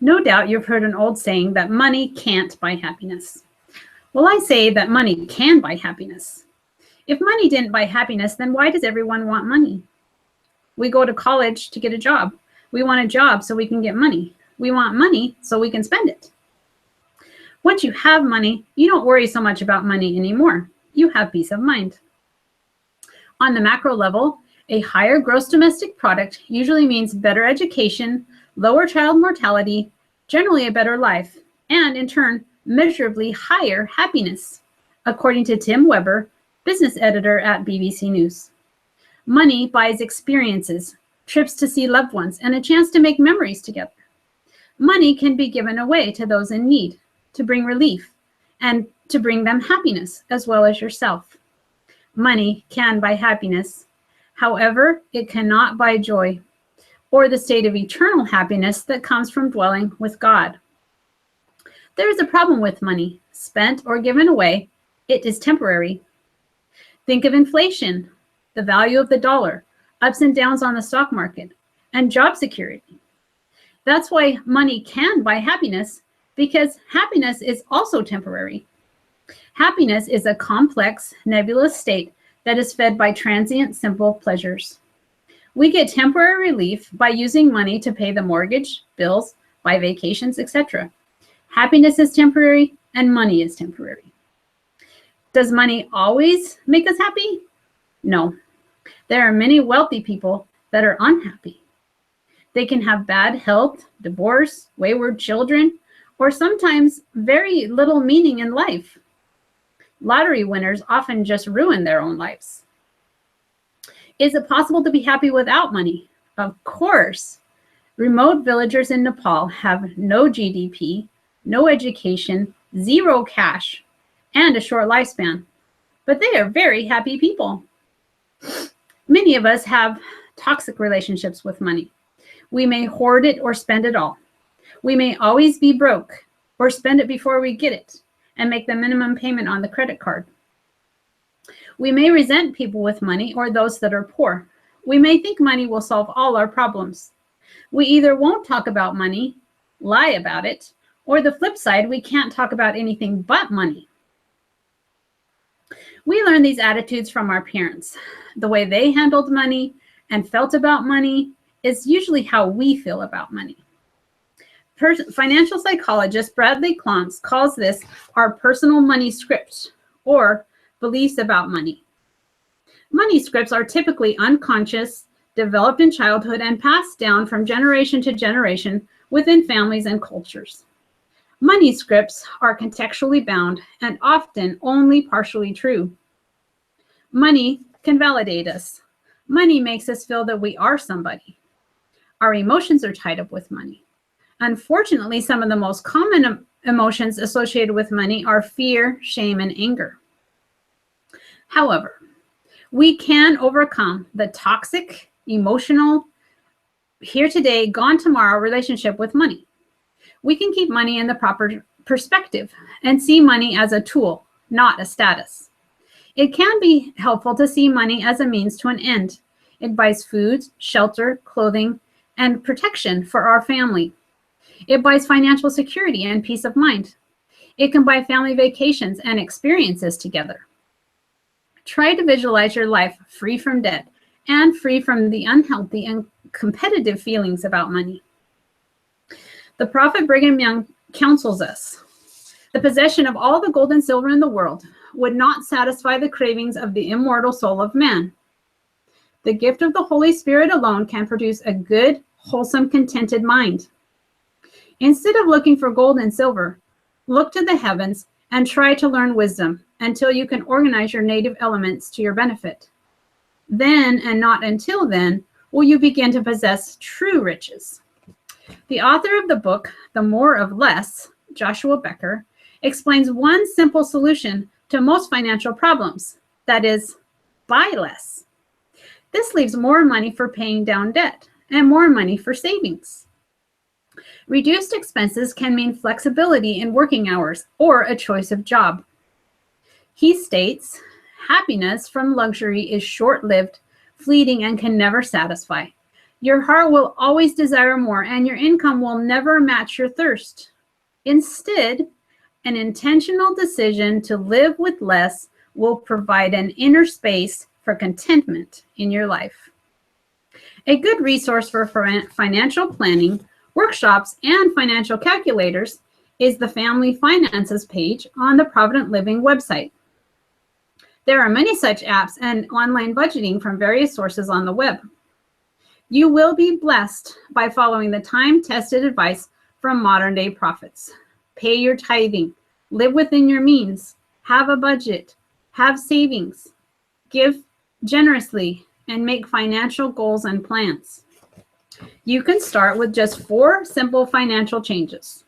No doubt you've heard an old saying that money can't buy happiness. Well, I say that money can buy happiness. If money didn't buy happiness, then why does everyone want money? We go to college to get a job. We want a job so we can get money. We want money so we can spend it. Once you have money, you don't worry so much about money anymore. You have peace of mind. On the macro level, a higher gross domestic product usually means better education, lower child mortality, generally a better life, and in turn, measurably higher happiness, according to Tim Weber, business editor at BBC News. Money buys experiences, trips to see loved ones, and a chance to make memories together. Money can be given away to those in need, to bring relief, and to bring them happiness as well as yourself. Money can buy happiness. However, it cannot buy joy or the state of eternal happiness that comes from dwelling with God. There is a problem with money, spent or given away. It is temporary. Think of inflation, the value of the dollar, ups and downs on the stock market, and job security. That's why money can buy happiness, because happiness is also temporary. Happiness is a complex, nebulous state that is fed by transient, simple pleasures. We get temporary relief by using money to pay the mortgage, bills, buy vacations, etc. Happiness is temporary and money is temporary. Does money always make us happy? No. There are many wealthy people that are unhappy. They can have bad health, divorce, wayward children, or sometimes very little meaning in life. Lottery winners often just ruin their own lives. Is it possible to be happy without money? Of course. Remote villagers in Nepal have no GDP, no education, zero cash, and a short lifespan. But they are very happy people. Many of us have toxic relationships with money. We may hoard it or spend it all. We may always be broke or spend it before we get it and make the minimum payment on the credit card. We may resent people with money or those that are poor. We may think money will solve all our problems. We either won't talk about money, lie about it, or the flip side, we can't talk about anything but money. We learn these attitudes from our parents. The way they handled money and felt about money is usually how we feel about money. Financial psychologist Bradley Klontz calls this our personal money script, or beliefs about money. Money scripts are typically unconscious, developed in childhood, and passed down from generation to generation within families and cultures. Money scripts are contextually bound and often only partially true. Money can validate us. Money makes us feel that we are somebody. Our emotions are tied up with money. Unfortunately, some of the most common emotions associated with money are fear, shame, and anger. However, we can overcome the toxic, emotional, here today, gone tomorrow relationship with money. We can keep money in the proper perspective and see money as a tool, not a status. It can be helpful to see money as a means to an end. It buys food, shelter, clothing, and protection for our family. It buys financial security and peace of mind. It can buy family vacations and experiences together. Try to visualize your life free from debt and free from the unhealthy and competitive feelings about money. The prophet Brigham Young counsels us. The possession of all the gold and silver in the world would not satisfy the cravings of the immortal soul of man. The gift of the Holy Spirit alone can produce a good, wholesome, contented mind. Instead of looking for gold and silver, look to the heavens and try to learn wisdom until you can organize your native elements to your benefit. Then, and not until then, will you begin to possess true riches. The author of the book, The More of Less, Joshua Becker, explains one simple solution to most financial problems. That is, buy less. This leaves more money for paying down debt and more money for savings. Reduced expenses can mean flexibility in working hours or a choice of job. He states, happiness from luxury is short-lived, fleeting, and can never satisfy. Your heart will always desire more, and your income will never match your thirst. Instead, an intentional decision to live with less will provide an inner space for contentment in your life. A good resource for financial planning, workshops, and financial calculators is the Family Finances page on the Provident Living website. There are many such apps and online budgeting from various sources on the web. You will be blessed by following the time-tested advice from modern-day prophets. Pay your tithing, live within your means, have a budget, have savings, give generously, and make financial goals and plans. You can start with just 4 simple financial changes.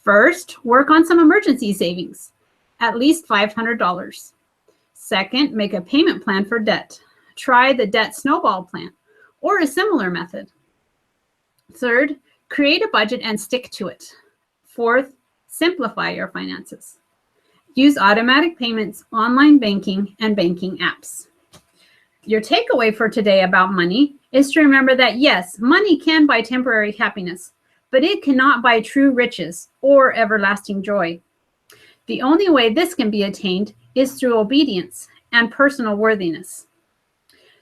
First, work on some emergency savings, at least $500. Second, make a payment plan for debt. Try the debt snowball plan or a similar method. Third, create a budget and stick to it. Fourth, simplify your finances. Use automatic payments, online banking, and banking apps. Your takeaway for today about money is to remember that yes, money can buy temporary happiness, but it cannot buy true riches or everlasting joy. The only way this can be attained is through obedience and personal worthiness.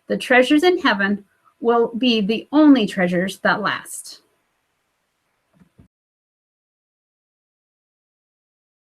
The treasures in heaven will be the only treasures that last.